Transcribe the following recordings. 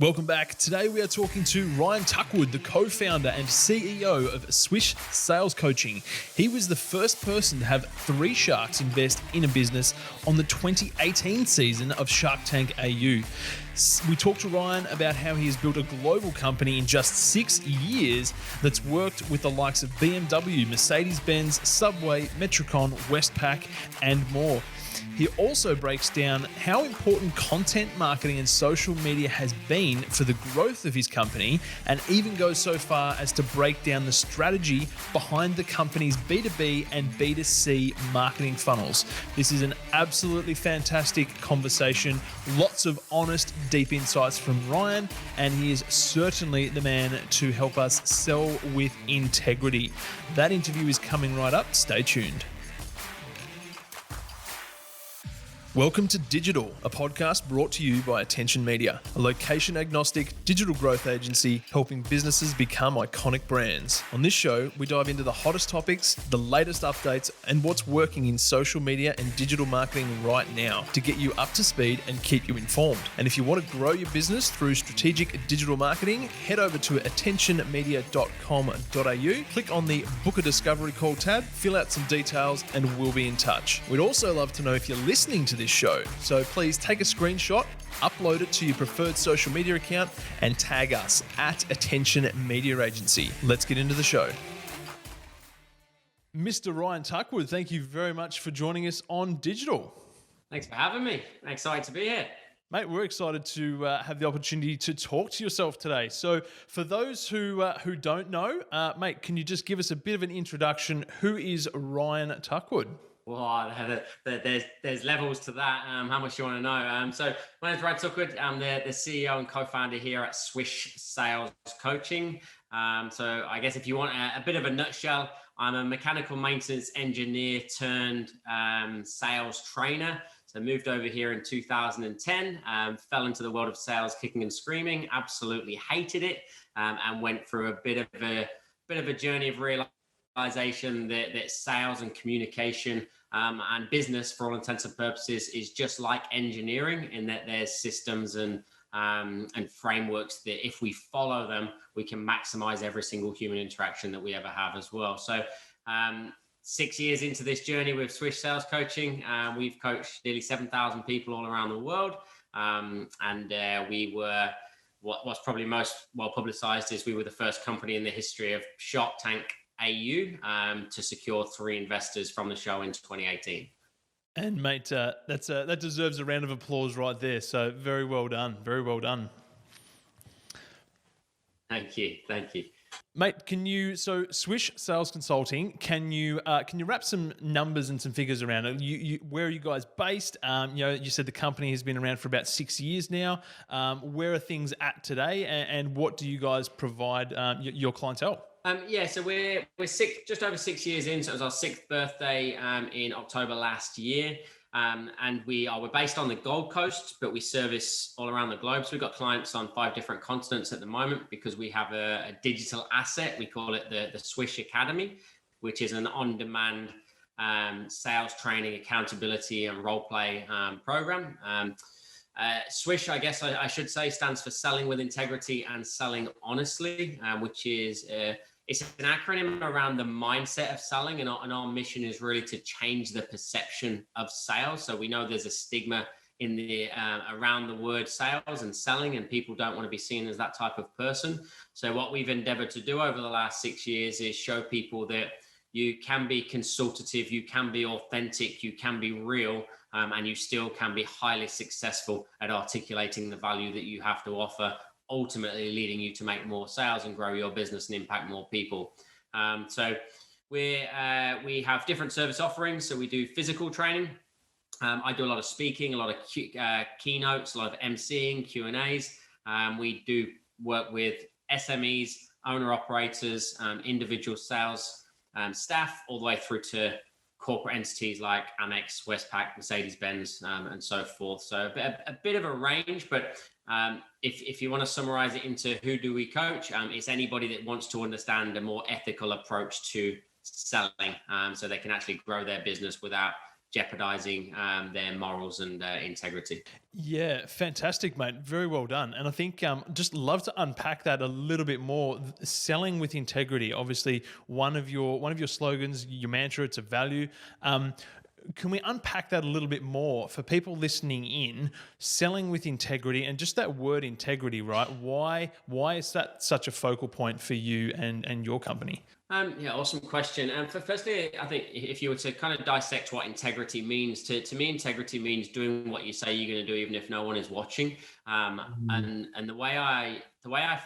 Welcome back. Today we are talking to Ryan Tuckwood, the co-founder and CEO of Swish Sales Coaching. He was the first person to have 3 sharks invest in a business on the 2018 season of Shark Tank AU. We talked to Ryan about how he has built a global company in just 6 years that's worked with the likes of BMW, Mercedes-Benz, Subway, Metricon, Westpac, and more. He also breaks down how important content marketing and social media has been for the growth of his company, and even goes so far as to break down the strategy behind the company's B2B and B2C marketing funnels. This is an absolutely fantastic conversation. Lots of honest, deep insights from Ryan, and he is certainly the man to help us sell with integrity. That interview is coming right up. Stay tuned. Welcome to Digital, a podcast brought to you by AttentionMedia, a location-agnostic digital growth agency helping businesses become iconic brands. On this show, we dive into the hottest topics, the latest updates, and what's working in social media and digital marketing right now to get you up to speed and keep you informed. And if you want to grow your business through strategic digital marketing, head over to attentionmedia.com.au, click on the Book a Discovery Call tab, fill out some details, and we'll be in touch. We'd also love to know if you're listening to this show. So please take a screenshot, upload it to your preferred social media account, and tag us at Attention Media Agency. Let's get into the show. Mr. Ryan Tuckwood, thank you very much for joining us on Digital. Thanks for having me. I'm excited to be here. Mate, we're excited to have the opportunity to talk to yourself today. So for those who don't know, mate, can you just give us a bit of an introduction? Who is Ryan Tuckwood? Well, there's levels to that. How much you want to know? So my name's Ryan Tuckwood. I'm the CEO and co-founder here at Swish Sales Coaching. So I guess if you want a bit of a nutshell, I'm a mechanical maintenance engineer turned sales trainer. So moved over here in 2010, fell into the world of sales kicking and screaming, absolutely hated it, and went through a bit of a journey of realization that sales and communication and business, for all intents and purposes, is just like engineering, in that there's systems and frameworks that if we follow them, we can maximize every single human interaction that we ever have as well. So 6 years into this journey with Swish Sales Coaching, we've coached nearly 7,000 people all around the world. We were, what's probably most well publicized is we were the first company in the history of Shark Tank AU to secure 3 investors from the show in 2018. And mate, that deserves a round of applause right there. So very well done. Very well done. Thank you. Mate, so Swish Sales Consulting, can you wrap some numbers and some figures around it? Where are you guys based? You said the company has been around for about 6 years now. Where are things at today, and what do you guys provide your clientele? So we're just over 6 years in. So it was our 6th birthday in October last year. And we're based on the Gold Coast, but we service all around the globe. So we've got clients on 5 different continents at the moment because we have a digital asset. We call it the Swish Academy, which is an on-demand sales training, accountability, and role play program. Swish, I guess I should say, stands for Selling with Integrity and Selling Honestly, which is it's an acronym around the mindset of selling, and our mission is really to change the perception of sales. So we know there's a stigma in the around the word sales and selling, and people don't want to be seen as that type of person. So what we've endeavored to do over the last 6 years is show people that you can be consultative, you can be authentic, you can be real, and you still can be highly successful at articulating the value that you have to offer, ultimately leading you to make more sales and grow your business and impact more people. So we have different service offerings. So we do physical training. I do a lot of speaking, a lot of keynotes, a lot of emceeing, Q&As. We do work with SMEs, owner-operators, individual sales staff, all the way through to corporate entities like Amex, Westpac, Mercedes-Benz, and so forth. So a bit of a range, but if you want to summarize it into who do we coach, it's anybody that wants to understand a more ethical approach to selling, so they can actually grow their business without jeopardizing their morals and integrity. Yeah, fantastic, mate. Very well done. And I think just love to unpack that a little bit more. Selling with integrity, obviously one of your slogans, your mantra. It's a value. Can we unpack that a little bit more for people listening in? Selling with integrity, and just that word integrity, right? Why is that such a focal point for you and your company? Yeah, awesome question. And firstly, I think if you were to kind of dissect what integrity means, to me, integrity means doing what you say you're going to do, even if no one is watching. And the way I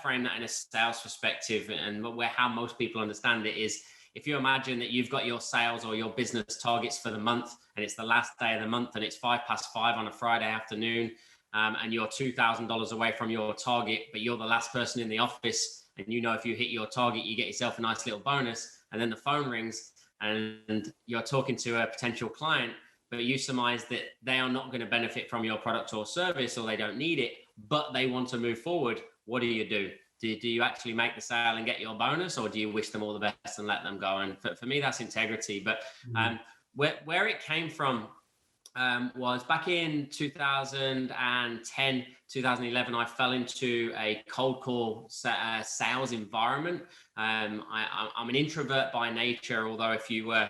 frame that in a sales perspective, and how most people understand it is, if you imagine that you've got your sales or your business targets for the month, and it's the last day of the month, and it's 5:05 on a Friday afternoon, and you're $2,000 away from your target, but you're the last person in the office. And if you hit your target, you get yourself a nice little bonus. And then the phone rings and you're talking to a potential client, but you surmise that they are not going to benefit from your product or service, or they don't need it, but they want to move forward. What do? Do you actually make the sale and get your bonus, or do you wish them all the best and let them go? And for me, that's integrity. But where it came from was back in 2010, 2011, I fell into a cold call sales environment. I'm an introvert by nature, although if you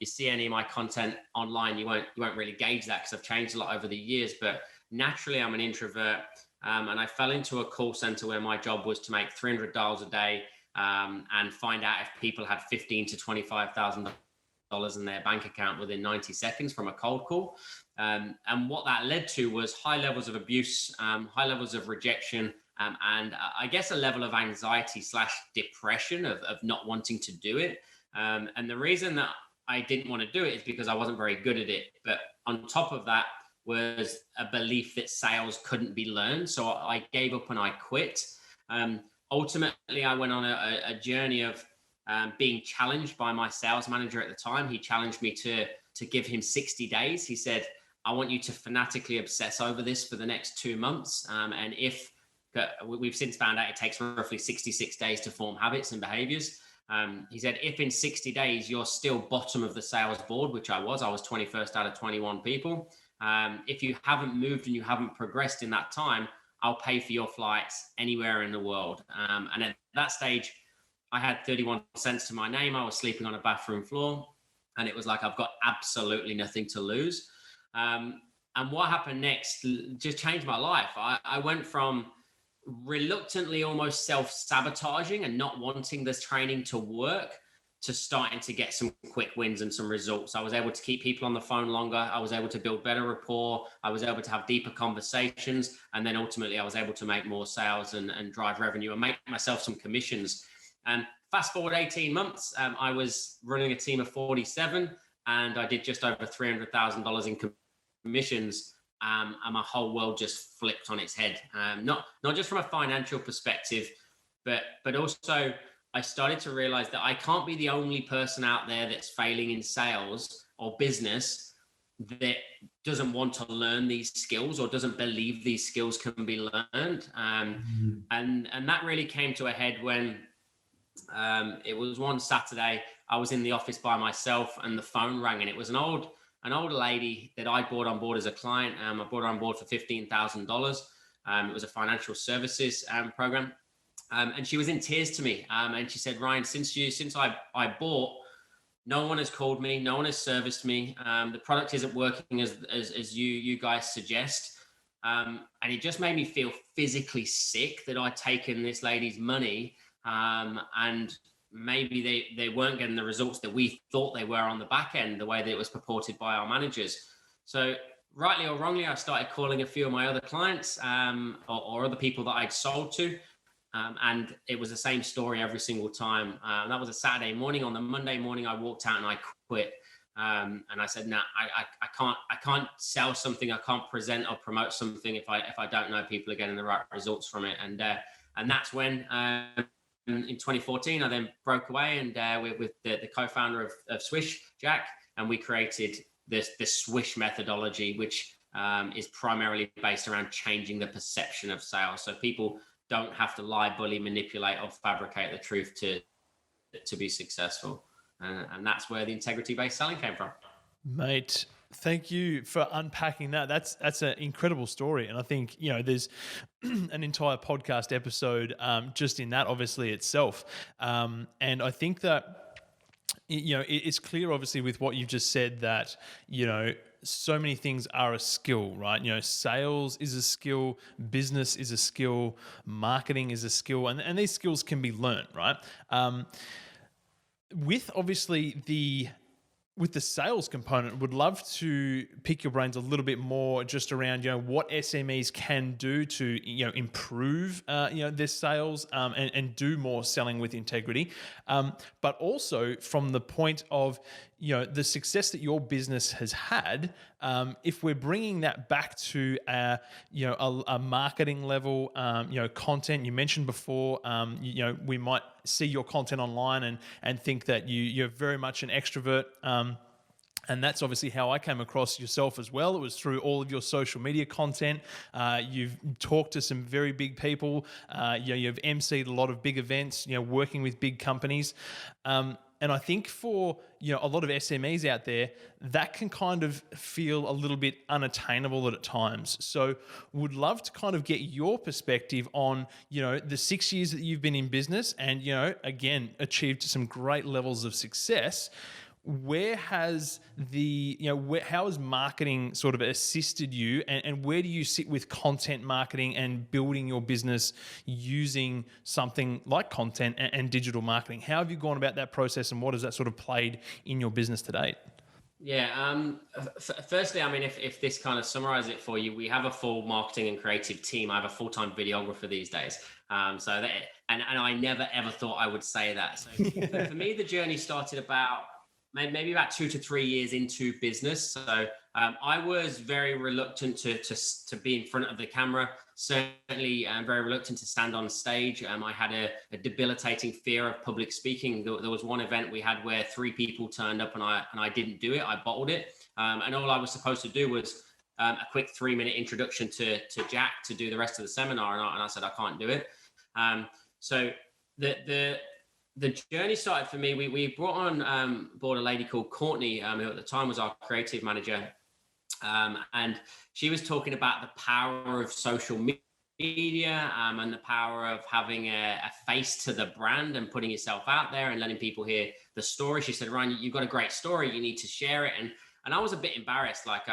see any of my content online, you won't really gauge that because I've changed a lot over the years. But naturally, I'm an introvert, and I fell into a call center where my job was to make 300 dials a day and find out if people had $15,000 to $25,000 in their bank account within 90 seconds from a cold call. And what that led to was high levels of abuse, high levels of rejection, and I guess a level of anxiety / depression of not wanting to do it. And the reason that I didn't want to do it is because I wasn't very good at it. But on top of that was a belief that sales couldn't be learned. So I gave up and I quit. Ultimately, I went on a journey of being challenged by my sales manager at the time. He challenged me to give him 60 days. He said, I want you to fanatically obsess over this for the next 2 months. And if we've since found out it takes roughly 66 days to form habits and behaviors. He said, if in 60 days you're still bottom of the sales board, which I was 21st out of 21 people. If you haven't moved and you haven't progressed in that time, I'll pay for your flights anywhere in the world. And at that stage, I had 31 cents to my name. I was sleeping on a bathroom floor, and it was like, I've got absolutely nothing to lose. And what happened next just changed my life. I went from reluctantly almost self-sabotaging and not wanting this training to work to starting to get some quick wins and some results. I was able to keep people on the phone longer. I was able to build better rapport. I was able to have deeper conversations. And then ultimately I was able to make more sales and drive revenue and make myself some commissions. And fast forward 18 months, I was running a team of 47 and I did just over $300,000 in commissions. And my whole world just flipped on its head. Not just from a financial perspective, but also I started to realize that I can't be the only person out there that's failing in sales or business that doesn't want to learn these skills or doesn't believe these skills can be learned. And that really came to a head when it was one Saturday. I was in the office by myself and the phone rang, and it was an older lady that I brought on board as a client. I brought her on board for $15,000. It was a financial services program. And she was in tears to me. And she said, Ryan, since I bought, no one has called me. No one has serviced me. The product isn't working as you guys suggest. And it just made me feel physically sick that I'd taken this lady's money and maybe they weren't getting the results that we thought they were on the back end, the way that it was purported by our managers. So rightly or wrongly, I started calling a few of my other clients or other people that I'd sold to. And it was the same story every single time. That was a Saturday morning. On the Monday morning, I walked out and I quit. And I said, "No, I can't sell something. I can't present or promote something if I don't know people are getting the right results from it." And that's when in 2014, I then broke away and with the co-founder of Swish, Jack, and we created the Swish methodology, which is primarily based around changing the perception of sales. So people don't have to lie, bully, manipulate, or fabricate the truth to be successful. And that's where the integrity-based selling came from. Mate, thank you for unpacking that. That's an incredible story, and I think there's an entire podcast episode just in that, obviously itself. And I think that it's clear, obviously, with what you've just said that so many things are a skill, right? Sales is a skill, business is a skill, marketing is a skill, and these skills can be learned, right? With obviously with the sales component, would love to pick your brains a little bit more just around, what SMEs can do to, improve, their sales and do more selling with integrity. But also from the point of, the success that your business has had, if we're bringing that back to a marketing level, content you mentioned before, we might see your content online and think that you're very much an extrovert. And that's obviously how I came across yourself as well. It was through all of your social media content. You've talked to some very big people. You've emceed a lot of big events, working with big companies. And I think for a lot of SMEs out there, that can kind of feel a little bit unattainable at times. So would love to kind of get your perspective on, the 6 years that you've been in business and, again, achieved some great levels of success. Where has how has marketing sort of assisted you, and where do you sit with content marketing and building your business using something like content and digital marketing? How have you gone about that process, and what has that sort of played in your business to date? Yeah. Firstly, I mean, if this kind of summarizes it for you, we have a full marketing and creative team. I have a full-time videographer these days. And I never ever thought I would say that. So for me, the journey started maybe about 2 to 3 years into business. So I was very reluctant to be in front of the camera. Certainly very reluctant to stand on stage. I had a debilitating fear of public speaking. There was one event we had where 3 people turned up and I didn't do it. I bottled it. And all I was supposed to do was a quick 3-minute introduction to Jack to do the rest of the seminar. And I said, I can't do it. So the journey started for me. We brought on board a lady called Courtney, who at the time was our creative manager. And she was talking about the power of social media and the power of having a face to the brand and putting yourself out there and letting people hear the story. She said, Ryan, you've got a great story. You need to share it. And I was a bit embarrassed, like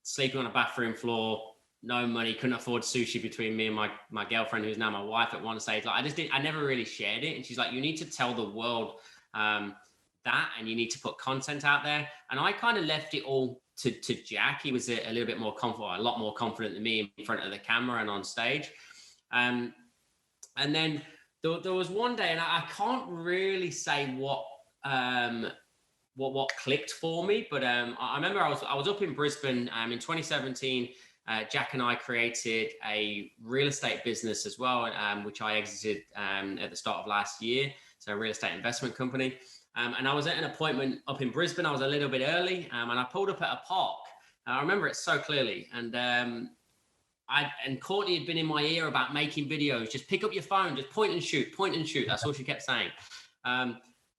sleeping on a bathroom floor, no money, couldn't afford sushi between me and my girlfriend, who's now my wife at one stage. Like I never really shared it. And she's like, you need to tell the world that, and you need to put content out there. And I kind of left it all to Jack. He was a little bit more confident, a lot more confident than me in front of the camera and on stage. And then there was one day, and I can't really say what clicked for me, but I remember I was up in Brisbane in 2017. Jack and I created a real estate business as well, which I exited at the start of last year. So a real estate investment company. And I was at an appointment up in Brisbane. I was a little bit early and I pulled up at a park. I remember it so clearly. And Courtney had been in my ear about making videos. Just pick up your phone, just point and shoot. That's all she kept saying.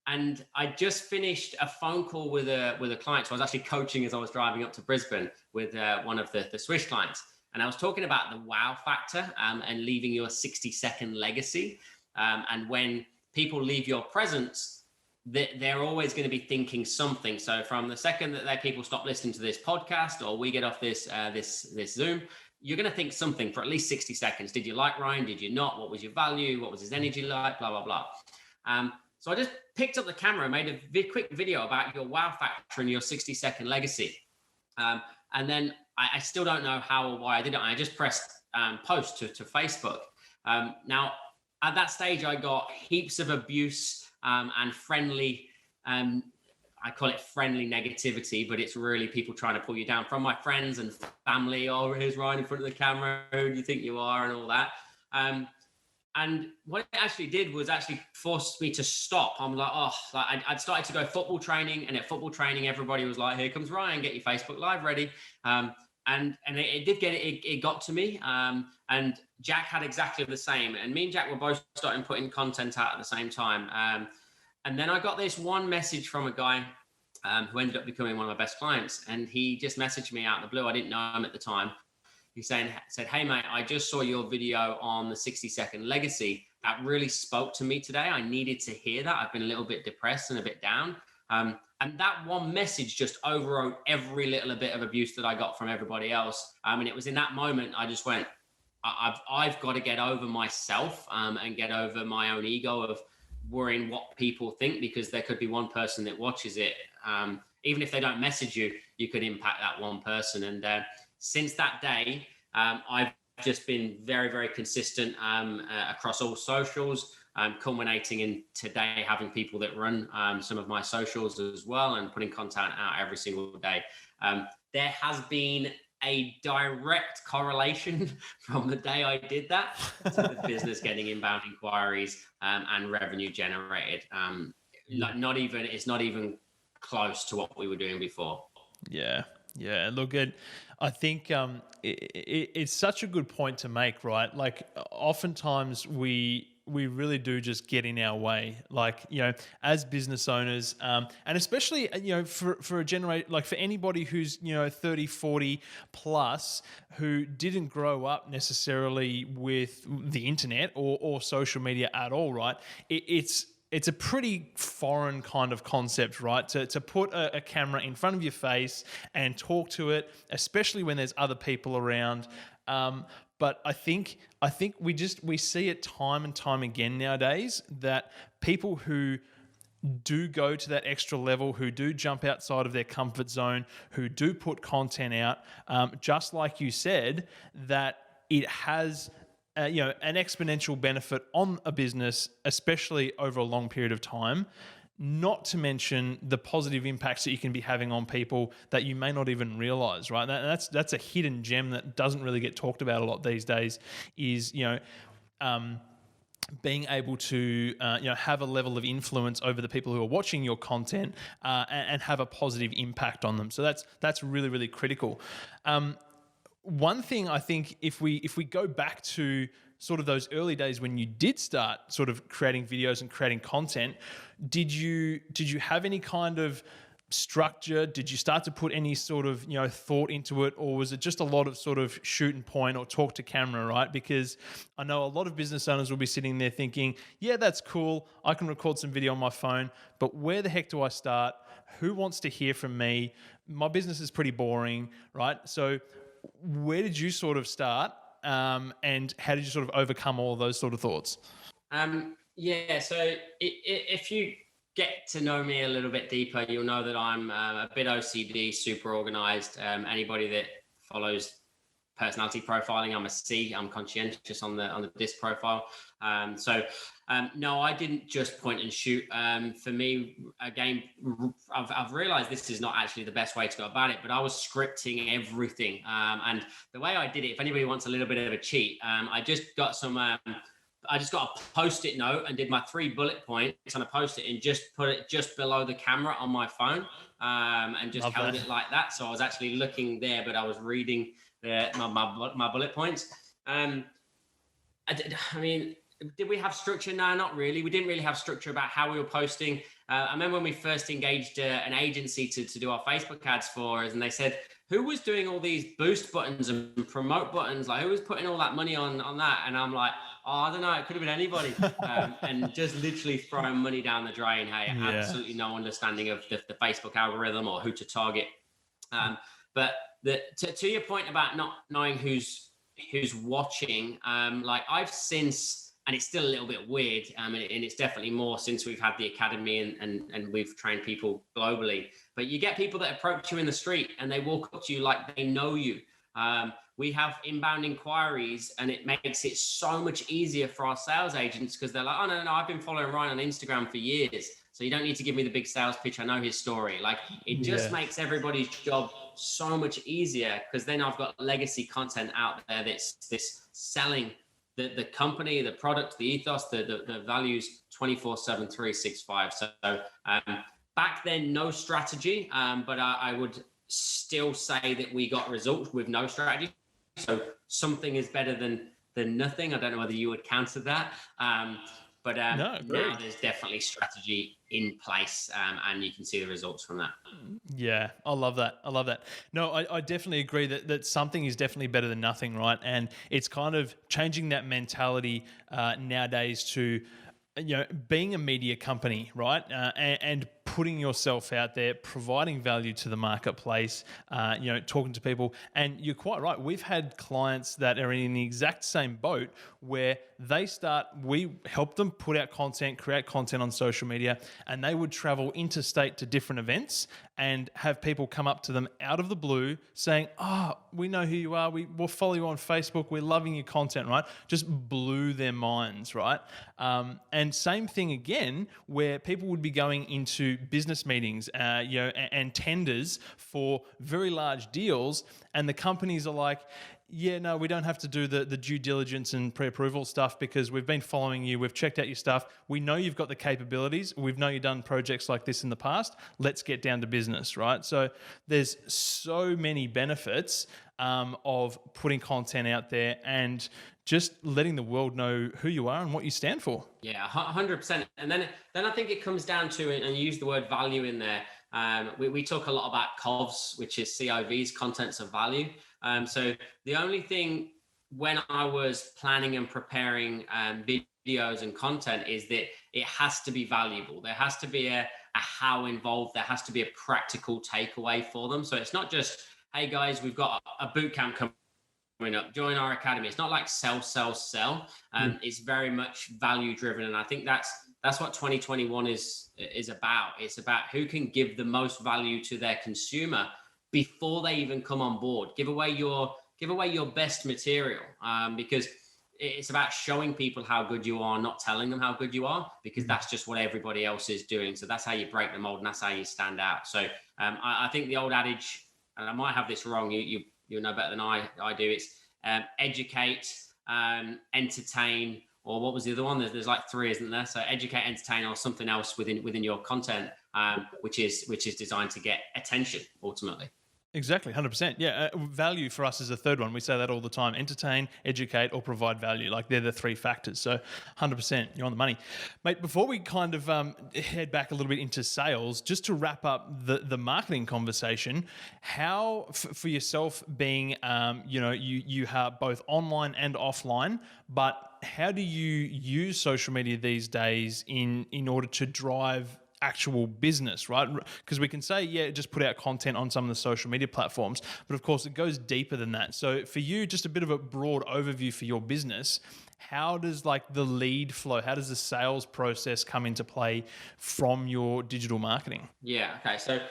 And I just finished a phone call with a client. So I was actually coaching as I was driving up to Brisbane with one of the Swish clients. And I was talking about the wow factor and leaving your 60-second legacy. And when people leave your presence, they're always going to be thinking something. So from the second that people stop listening to this podcast or we get off this Zoom, you're going to think something for at least 60 seconds. Did you like Ryan? Did you not? What was your value? What was his energy like? Blah, blah, blah. So I just picked up the camera and made a quick video about your wow factor and your 60-second legacy. And then I still don't know how or why I did it. I just pressed post to Facebook. Now, at that stage, I got heaps of abuse and friendly, I call it friendly negativity, but it's really people trying to pull you down from my friends and family. Oh, here's Ryan in front of the camera. Who do you think you are? And all that. And what it actually did was actually forced me to stop. I'm like, I'd started to go football training, and at football training, everybody was like, here comes Ryan, get your Facebook Live ready. And it did get it got to me. And Jack had exactly the same. And me and Jack were both starting putting content out at the same time. And then I got this one message from a guy who ended up becoming one of my best clients. And he just messaged me out of the blue. I didn't know him at the time. He said, "Hey, mate, I just saw your video on the 60-second legacy. That really spoke to me today. I needed to hear that. I've been a little bit depressed and a bit down." And that one message just overwrote every little bit of abuse that I got from everybody else. And it was in that moment I just went, I've got to get over myself and get over my own ego of worrying what people think, because there could be one person that watches it. Even if they don't message you, you could impact that one person. And since that day, I've just been very, very consistent across all socials, culminating in today having people that run some of my socials as well and putting content out every single day. There has been a direct correlation from the day I did that to the business getting inbound inquiries and revenue generated. It's not even close to what we were doing before. Yeah. Look, I think it's such a good point to make, right? Like, oftentimes we really do just get in our way, like, as business owners, and especially, for a generation, like for anybody who's, 30, 40 plus, who didn't grow up necessarily with the internet or social media at all, right? It's a pretty foreign kind of concept, right? To put a camera in front of your face and talk to it, especially when there's other people around. But I think we see it time and time again nowadays that people who do go to that extra level, who do jump outside of their comfort zone, who do put content out, just like you said, that it has an exponential benefit on a business, especially over a long period of time, not to mention the positive impacts that you can be having on people that you may not even realize, right? That's a hidden gem that doesn't really get talked about a lot these days, is, being able to have a level of influence over the people who are watching your content and have a positive impact on them. So that's really, really critical. One thing I think, if we go back to sort of those early days when you did start sort of creating videos and creating content, did you have any kind of structure? Did you start to put any sort of thought into it, or was it just a lot of sort of shoot and point or talk to camera, right? Because I know a lot of business owners will be sitting there thinking, yeah, that's cool, I can record some video on my phone, but where the heck do I start? Who wants to hear from me? My business is pretty boring, right? So where did you sort of start, and how did you sort of overcome all of those sort of thoughts? So if you get to know me a little bit deeper, you'll know that I'm a bit OCD, super organized. Anybody that follows personality profiling, I'm a C. I'm conscientious on the DISC profile. No, I didn't just point and shoot. For me, again, I've realized this is not actually the best way to go about it, but I was scripting everything. And the way I did it, if anybody wants a little bit of a cheat, I just got a Post-it note and did my 3 bullet points on a Post-it and just put it just below the camera on my phone, and just held it like that. So I was actually looking there, but I was reading my bullet points. Did we have structure? No, not really. We didn't really have structure about how we were posting. I remember when we first engaged an agency to do our Facebook ads for us, and they said, who was doing all these boost buttons and promote buttons? Like, who was putting all that money on that? And I'm like, I don't know, it could have been anybody. And just literally throwing money down the drain. Hey, absolutely no understanding of the Facebook algorithm or who to target. But to your point about not knowing who's watching, like I've since, and it's still a little bit weird, and it's definitely more since we've had the academy and we've trained people globally. But you get people that approach you in the street and they walk up to you like they know you. We have inbound inquiries, and it makes it so much easier for our sales agents, because they're like, oh, no, I've been following Ryan on Instagram for years, so you don't need to give me the big sales pitch. I know his story. Like, it just makes everybody's job so much easier, because then I've got legacy content out there that's selling the company, the product, the ethos, the values 24/7, 365. So back then, no strategy, but I would still say that we got results with no strategy. So something is better than nothing. I don't know whether you would counter that. But No, now agreed. there's definitely strategy in place, and you can see the results from that. Yeah, I love that. I love that. No, I definitely agree that something is definitely better than nothing, right? And it's kind of changing that mentality nowadays to, being a media company, right? And putting yourself out there, providing value to the marketplace, talking to people. And you're quite right. We've had clients that are in the exact same boat where we help them put out content, create content on social media, and they would travel interstate to different events and have people come up to them out of the blue saying, "Oh, we know who you are. We'll follow you on Facebook. We're loving your content," right? Just blew their minds, right? And same thing again, where people would be going into business meetings, and tenders for very large deals, and the companies are like, "Yeah, no, we don't have to do the due diligence and pre-approval stuff because we've been following you. We've checked out your stuff. We know you've got the capabilities. We know you've done projects like this in the past. Let's get down to business," right? So there's so many benefits of putting content out there and just letting the world know who you are and what you stand for. Yeah, 100%. And then I think it comes down to, and you use the word value in there. We talk a lot about COVs, which is COVs, contents of value. So the only thing when I was planning and preparing videos and content is that it has to be valuable. There has to be a how involved. There has to be a practical takeaway for them. So it's not just, "Hey guys, we've got a boot camp coming up, join our academy." It's not like sell, sell, sell. It's very much value driven, and I think that's what 2021 is about. It's about who can give the most value to their consumer before they even come on board. Give away your best material, because it's about showing people how good you are, not telling them how good you are, because that's just what everybody else is doing. So that's how you break the mold, and that's how you stand out. So I think the old adage, and I might have this wrong, you know better than I do, it's educate, entertain, or what was the other one? There's like three, isn't there? So educate, entertain, or something else within your content, which is designed to get attention ultimately. Exactly, 100%. Yeah, value for us is the third one. We say that all the time: entertain, educate, or provide value. Like, they're the three factors. So 100%, you're on the money. Mate, before we kind of head back a little bit into sales, just to wrap up the marketing conversation, how, for yourself being, you have both online and offline, but how do you use social media these days in order to drive actual business, right? Because we can say, yeah, just put out content on some of the social media platforms, but of course it goes deeper than that. So for you, just a bit of a broad overview for your business, how does like the lead flow, how does the sales process come into play from your digital marketing? Yeah. Okay. So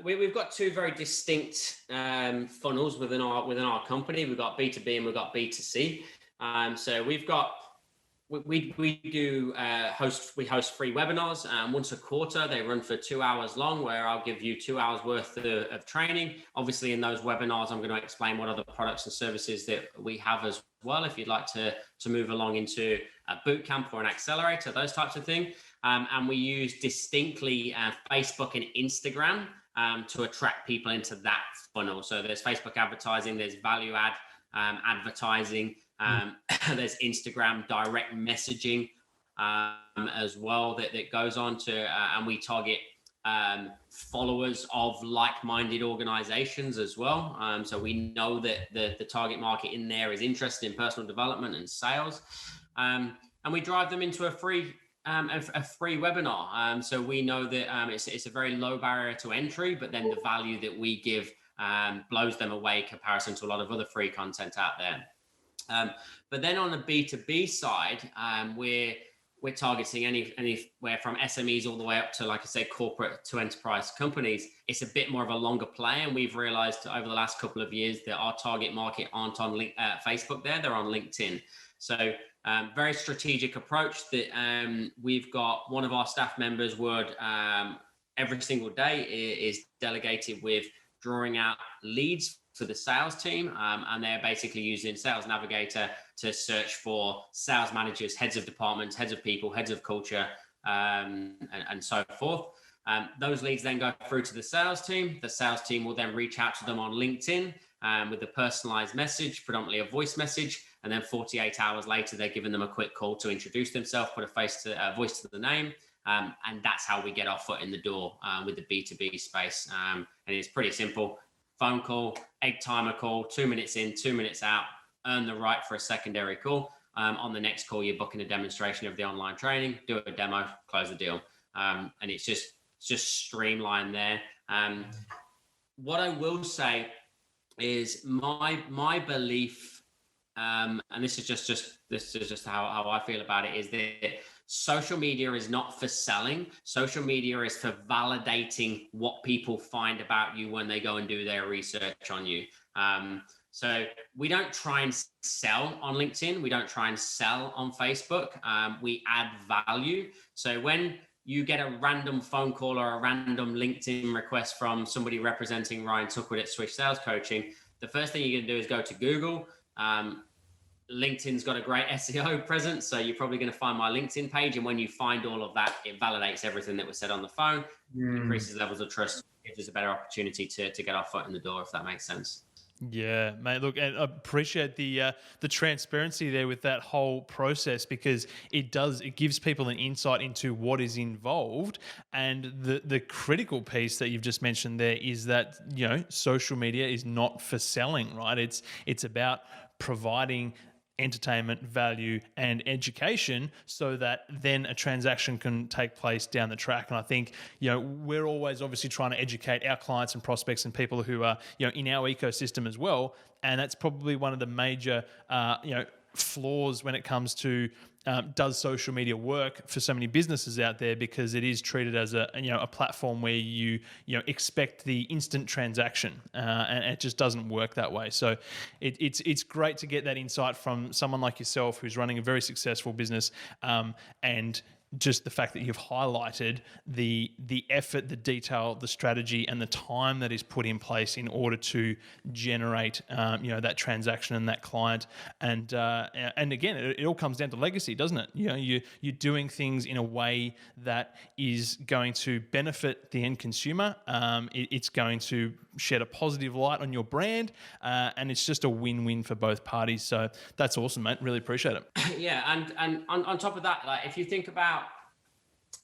we've got two very distinct funnels within our company. We've got B2B and we've got B2C. So we've got we host free webinars once a quarter. They run for 2 hours long, where I'll give you 2 hours worth of training. Obviously, in those webinars, I'm going to explain what other products and services that we have as well, if you'd like to move along into a boot camp or an accelerator, those types of things. And we use distinctly Facebook and Instagram to attract people into that funnel. So there's Facebook advertising, there's value add advertising, there's Instagram direct messaging as well that goes on to, and we target followers of like-minded organizations as well. So we know that the target market in there is interested in personal development and sales, and we drive them into a free webinar. So we know that it's a very low barrier to entry, but then the value that we give blows them away in comparison to a lot of other free content out there. But then on the B2B side, we're targeting anywhere from SMEs all the way up to, like I said, corporate to enterprise companies. It's a bit more of a longer play, and we've realized over the last couple of years that our target market aren't on Facebook there, they're on LinkedIn. So very strategic approach that we've got one of our staff members would every single day is delegated with drawing out leads for the sales team, and they're basically using Sales Navigator to search for sales managers, heads of departments, heads of people, heads of culture, and so forth. Those leads then go through to the sales team. The sales team will then reach out to them on LinkedIn, with a personalized message, predominantly a voice message. And then 48 hours later, they're giving them a quick call to introduce themselves, put a voice to the name. And that's how we get our foot in the door with the B2B space. And it's pretty simple. Phone call, egg timer call, 2 minutes in, 2 minutes out, earn the right for a secondary call. On the next call, you're booking a demonstration of the online training, do a demo, close the deal. And it's just streamlined there. What I will say is my belief, and this is just how I feel about it, is that social media is not for selling. Social media is for validating what people find about you when they go and do their research on you. So we don't try and sell on LinkedIn. We don't try and sell on Facebook. We add value. So when you get a random phone call or a random LinkedIn request from somebody representing Ryan Tuckwood at Swish Sales Coaching, the first thing you're going to do is go to Google. LinkedIn's got a great SEO presence, so you're probably going to find my LinkedIn page. And when you find all of that, it validates everything that was said on the phone, increases levels of trust, gives us a better opportunity to get our foot in the door, if that makes sense. Yeah, mate. Look, and I appreciate the transparency there with that whole process, because it gives people an insight into what is involved. And the critical piece that you've just mentioned there is that, social media is not for selling, right? It's about providing entertainment, value, and education, so that then a transaction can take place down the track. And I think, we're always obviously trying to educate our clients and prospects and people who are, in our ecosystem as well. And that's probably one of the major, flaws when it comes to does social media work for so many businesses out there, because it is treated as a platform where you expect the instant transaction, and it just doesn't work that way. So it's great to get that insight from someone like yourself who's running a very successful business, and just the fact that you've highlighted the effort, the detail, the strategy, and the time that is put in place in order to generate that transaction and that client. And again, it all comes down to legacy, doesn't it? You're doing things in a way that is going to benefit the end consumer. It's going to shed a positive light on your brand, and it's just a win-win for both parties. So that's awesome, mate. Really appreciate it. Yeah, and on top of that, like, if you think about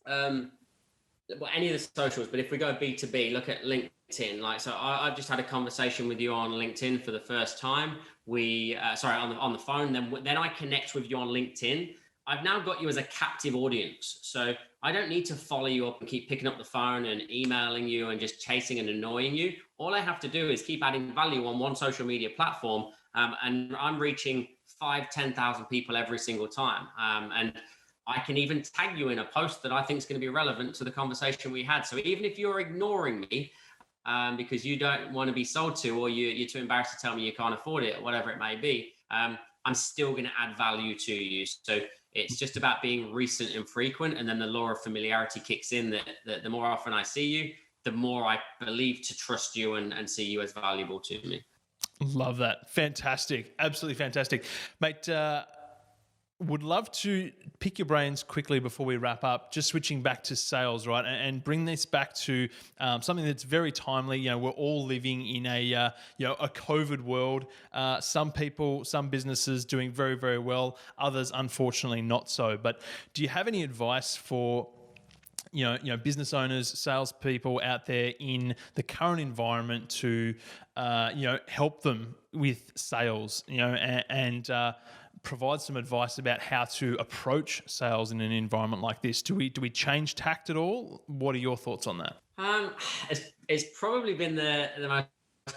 any of the socials, but if we go B2B, look at LinkedIn. Like, so I've just had a conversation with you on LinkedIn for the first time. On the phone. Then I connect with you on LinkedIn. I've now got you as a captive audience. So I don't need to follow you up and keep picking up the phone and emailing you and just chasing and annoying you. All I have to do is keep adding value on one social media platform, and I'm reaching 5,000-10,000 people every single time. And I can even tag you in a post that I think is going to be relevant to the conversation we had. So even if you're ignoring me because you don't want to be sold to, or you're too embarrassed to tell me you can't afford it, or whatever it may be, I'm still going to add value to you. So it's just about being recent and frequent. And then the law of familiarity kicks in, that the more often I see you, the more I believe to trust you and see you as valuable to me. Love that. Fantastic. Absolutely fantastic. Mate, would love to pick your brains quickly before we wrap up, just switching back to sales, right? And bring this back to something that's very timely. We're all living in a COVID world. Some people, some businesses doing very, very well. Others, unfortunately, not so. But do you have any advice for business owners, salespeople out there in the current environment to, help them with sales, and provide some advice about how to approach sales in an environment like this? Do we change tact at all? What are your thoughts on that? It's probably been the most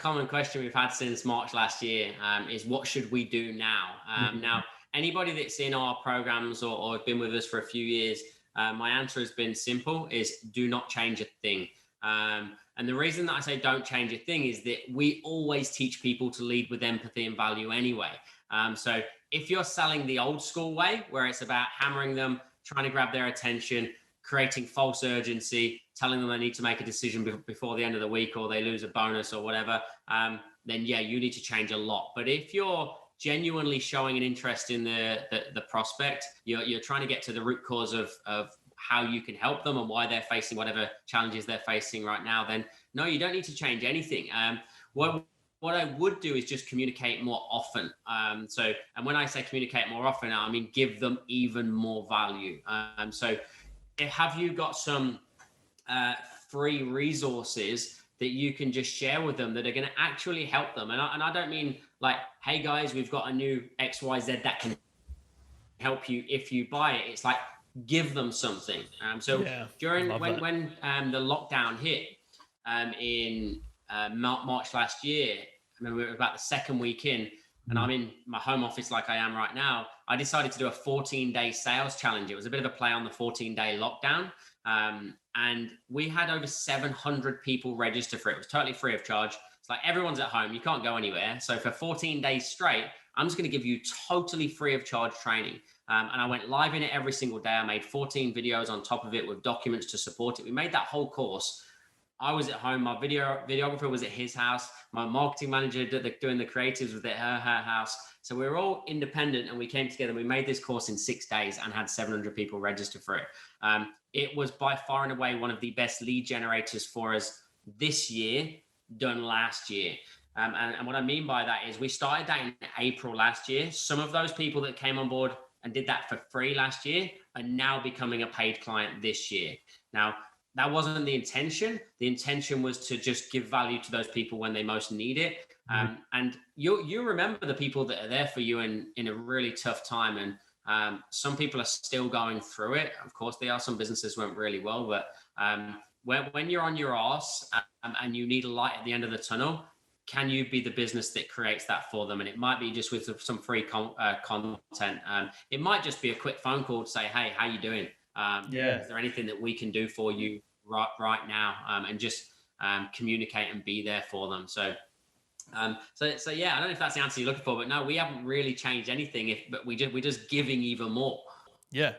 common question we've had since March last year, is what should we do now? Now, anybody that's in our programs or been with us for a few years, my answer has been simple, is do not change a thing. And the reason that I say don't change a thing is that we always teach people to lead with empathy and value anyway. So if you're selling the old school way, where it's about hammering them, trying to grab their attention, creating false urgency, telling them they need to make a decision before the end of the week, or they lose a bonus or whatever, then yeah, you need to change a lot. But if you're genuinely showing an interest in the prospect, you're trying to get to the root cause of how you can help them and why they're facing whatever challenges they're facing right now, then no, you don't need to change anything. What what I would do is just communicate more often. And when I say communicate more often, I mean give them even more value. So have you got some free resources that you can just share with them that are going to actually help them? And I don't mean like, hey guys, we've got a new XYZ that can help you if you buy it. It's like, give them something. During when the lockdown hit in March last year, I remember it was about the second week in, and I'm in my home office like I am right now. I decided to do a 14-day sales challenge. It was a bit of a play on the 14-day lockdown. And we had over 700 people register for it. It was totally free of charge. It's like everyone's at home. You can't go anywhere. So for 14 days straight, I'm just going to give you totally free of charge training. And I went live in it every single day. I made 14 videos on top of it with documents to support it. We made that whole course. I was at home. My videographer was at his house. My marketing manager doing the creatives was at her house. So we were all independent and we came together. We made this course in 6 days and had 700 people register for it. It was by far and away one of the best lead generators for us this year, done last year. And what I mean by that is we started that in April last year. Some of those people that came on board and did that for free last year are now becoming a paid client this year. Now, that wasn't the intention. The intention was to just give value to those people when they most need it. And you remember the people that are there for you in a really tough time. And some people are still going through it. Of course, there are some businesses went really well, but when you're on your arse and you need a light at the end of the tunnel, can you be the business that creates that for them? And it might be just with some free content. It might just be a quick phone call to say, hey, how you doing? Is there anything that we can do for you right now? And just communicate and be there for them. So yeah, I don't know if that's the answer you're looking for, but no, we haven't really changed anything. But we're just giving even more. Yeah.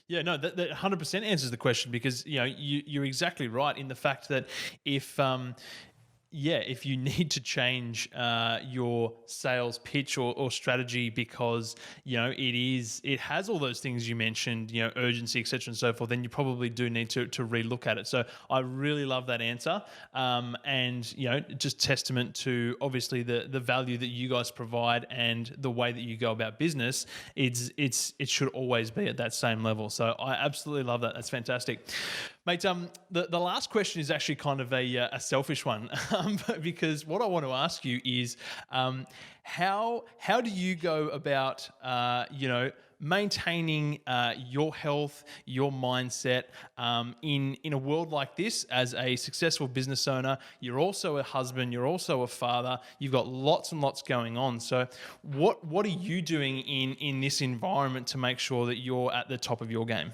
No, that 100% answers the question, because you're exactly right in the fact that if you need to change your sales pitch or strategy because it has all those things you mentioned, urgency, etc. and so forth, then you probably do need to relook at it. So I really love that answer, and just testament to obviously the value that you guys provide and the way that you go about business. It should always be at that same level. So I absolutely love that. That's fantastic. Mate, the last question is actually kind of a selfish one, because what I want to ask you is, how do you go about, maintaining your health, your mindset in a world like this? As a successful business owner, you're also a husband, you're also a father, you've got lots and lots going on. So what are you doing in this environment to make sure that you're at the top of your game?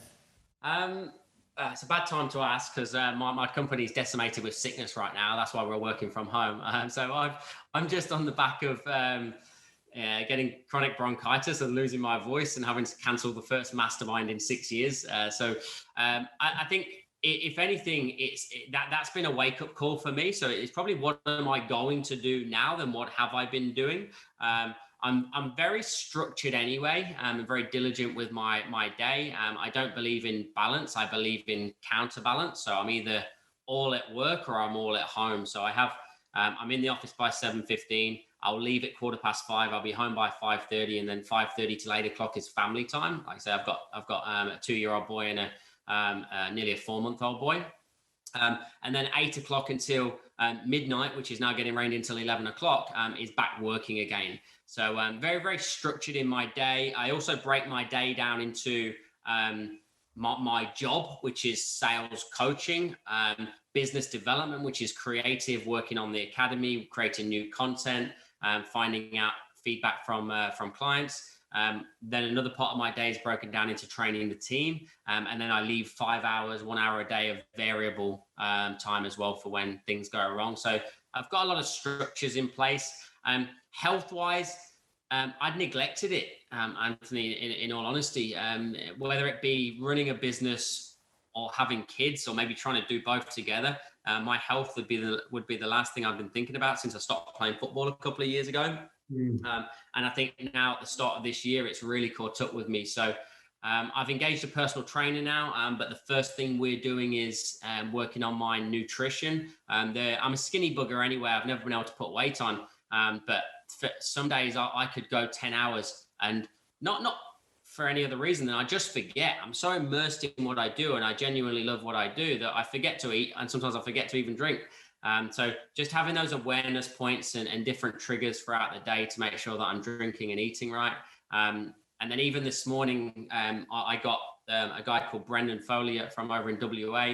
It's a bad time to ask because my company is decimated with sickness right now. That's why we're working from home. So I'm just on the back of getting chronic bronchitis and losing my voice and having to cancel the first mastermind in 6 years. I think if anything, that's been a wake up call for me. So it's probably what am I going to do now than what have I been doing? I'm very structured anyway. I'm very diligent with my day. I don't believe in balance. I believe in counterbalance. So I'm either all at work or I'm all at home. So I'm in the office by 7:15. I'll leave at 5:15. I'll be home by 5:30, and then 5:30 till 8 o'clock is family time. Like I say, I've got a 2-year-old boy and a nearly a 4-month-old boy. And then 8 o'clock until midnight, which is now getting rained until 11 o'clock, is back working again. So very, very structured in my day. I also break my day down into my job, which is sales coaching, business development, which is creative, working on the academy, creating new content, finding out feedback from clients. Then another part of my day is broken down into training the team. And then I leave 5 hours, 1 hour a day of variable time as well for when things go wrong. So I've got a lot of structures in place. Health-wise, I'd neglected it, Anthony, in all honesty, whether it be running a business or having kids or maybe trying to do both together. My health would be the last thing I've been thinking about since I stopped playing football a couple of years ago. And I think now at the start of this year, it's really caught up with me. So I've engaged a personal trainer now, but the first thing we're doing is working on my nutrition. I'm a skinny bugger anyway. I've never been able to put weight on. But for some days I could go 10 hours and not for any other reason than I just forget. I'm so immersed in what I do and I genuinely love what I do that I forget to eat, and sometimes I forget to even drink. So just having those awareness points and different triggers throughout the day to make sure that I'm drinking and eating right. And then even this morning, I got a guy called Brendan Foley from over in WA.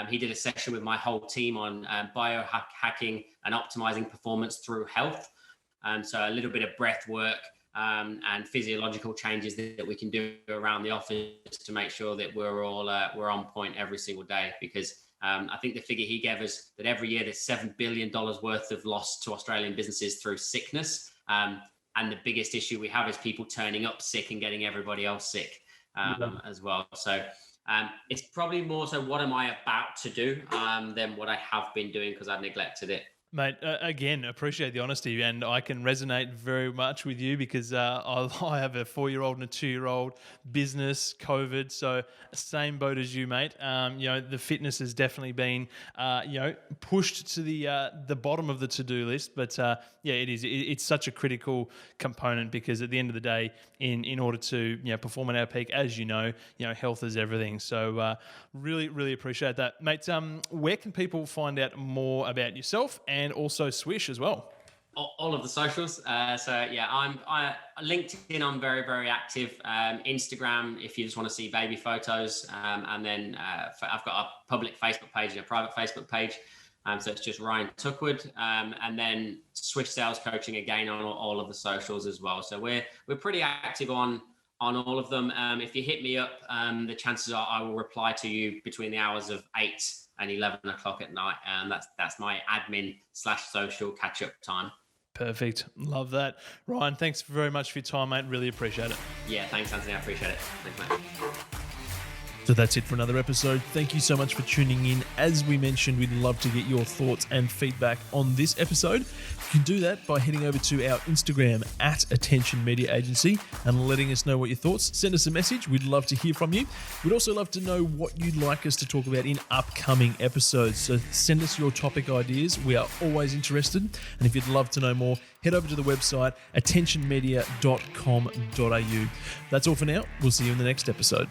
He did a session with my whole team on biohacking and optimizing performance through health. So a little bit of breath work and physiological changes that we can do around the office to make sure that we're all we're on point every single day. Because I think the figure he gave us that every year there's $7 billion worth of loss to Australian businesses through sickness. And the biggest issue we have is people turning up sick and getting everybody else sick as well. So it's probably more so what am I about to do than what I have been doing because I've neglected it. Mate, again, appreciate the honesty, and I can resonate very much with you because I have a 4-year-old and a 2-year-old, business, COVID, so same boat as you, mate. The fitness has definitely been, pushed to the bottom of the to-do list, but it is. It's such a critical component because at the end of the day, in order to perform at our peak, as health is everything. So really, really appreciate that, mate. Where can people find out more about yourself and also Swish as well? All of the socials. I'm LinkedIn. I'm very, very active. Instagram, if you just want to see baby photos, and then I've got a public Facebook page and a private Facebook page. So it's just Ryan Tuckwood, and then Swish Sales Coaching again on all of the socials as well. So we're pretty active on all of them. If you hit me up, the chances are I will reply to you between the hours of 8 and 11 o'clock at night. And that's my admin/social catch-up time. Perfect. Love that. Ryan, thanks very much for your time, mate. Really appreciate it. Yeah, thanks, Anthony. I appreciate it. Thanks, mate. So that's it for another episode. Thank you so much for tuning in. As we mentioned, we'd love to get your thoughts and feedback on this episode. You can do that by heading over to our Instagram at AttentionMedia Agency and letting us know what your thoughts. Send us a message. We'd love to hear from you. We'd also love to know what you'd like us to talk about in upcoming episodes. So send us your topic ideas. We are always interested. And if you'd love to know more, head over to the website attentionmedia.com.au. That's all for now. We'll see you in the next episode.